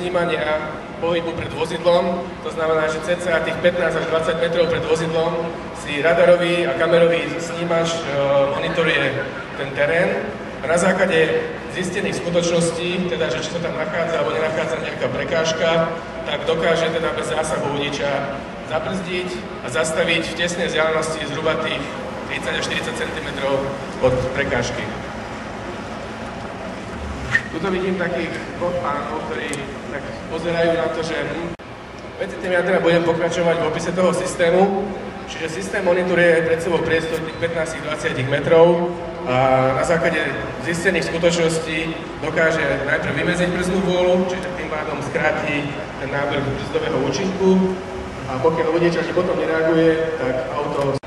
snímania pohybu pred vozidlom. To znamená, že cca tých 15 až 20 metrov pred vozidlom si radarový a kamerový snímač monitoruje ten terén. A na základe zistených skutočností, teda, že či sa tam nachádza alebo nenachádza nejaká prekážka, tak dokáže teda bez zásahu vodiča zabrzdiť a zastaviť v tesnej vzdialenosti zhruba tých 30 až 40 cm od prekážky. Tuto vidím takých dvoch pánov, ktorí tak pozerajú na to, že medzi tým ja teda budem pokračovať v opise toho systému. Čiže systém monitoruje pred sebou priestor tých 15-20 metrov a na základe zistených skutočností dokáže najprv vymedziť brzdnú vôľu, čiže tým pádom skráti ten nábeh brzdového účinku a pokiaľ vodič ani potom nereaguje, tak auto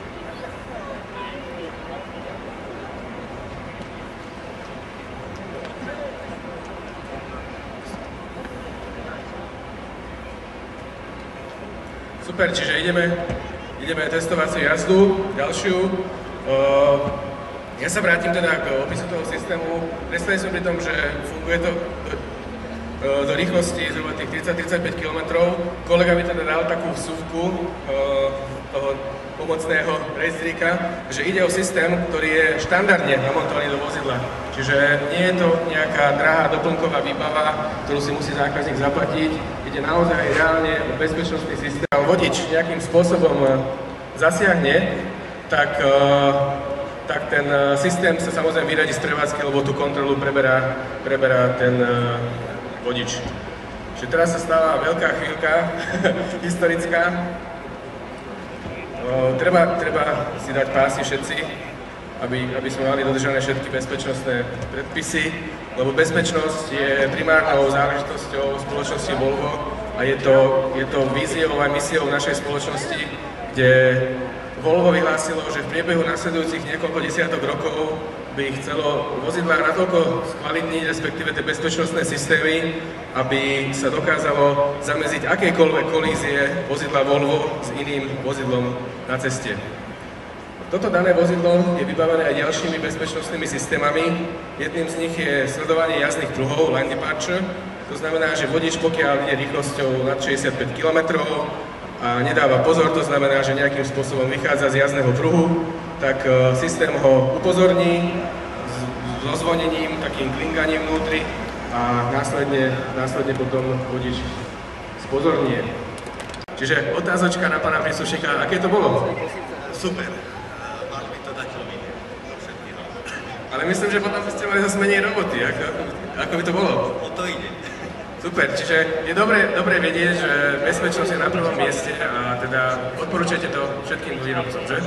Super, čiže ideme testovaciu jazdu, ďalšiu. Ja sa vrátim teda k opisu toho systému. Predstavili som pri tom, že funguje to do rýchlosti zhruba tých 30-35 km. Kolega mi teda dal takú vsuvku toho pomocného rejstríka, že ide o systém, ktorý je štandardne namontovaný do vozidla. Čiže nie je to nejaká drahá doplnková výbava, ktorú si musí zákazník zaplatiť. Ide naozaj reálne o bezpečnostný systém. Vodič nejakým spôsobom zasiahne, tak ten systém sa samozrejme vyradí z prevádzky, lebo tú kontrolu preberá ten vodič. Čiže teraz sa stáva veľká chvíľka, historická. Treba si dať pásy všetci, aby sme mali dodržané všetky bezpečnostné predpisy, lebo bezpečnosť je primárnou záležitosťou spoločnosti Volvo a je to víziou a misiou našej spoločnosti, kde Volvo vyhlásilo, že v priebehu nasledujúcich niekoľko desiatok rokov by chcelo vozidlá natoľko skvalitniť, respektíve tie bezpečnostné systémy, aby sa dokázalo zamedziť akejkoľvek kolízie vozidla Volvo s iným vozidlom na ceste. Toto dané vozidlo je vybavené aj ďalšími bezpečnostnými systémami. Jedným z nich je sledovanie jazdných pruhov, line departure. To znamená, že vodič, pokiaľ ide rýchlosťou nad 65 km a nedáva pozor, to znamená, že nejakým spôsobom vychádza z jazdného pruhu, tak systém ho upozorní so zvonením, takým klinganím vnútri a následne potom vodič spozornie. Čiže otázočka na pána príslušníka, aké to bolo? Super. Mali by to dať video do všetkého. Ale myslím, že potom by ste mali zase menej roboty. Ako by to bolo? O to ide. Super, čiže je dobre vedieť, že bezpečnosť je na prvom mieste a teda odporúčate to všetkým výrobcom, že?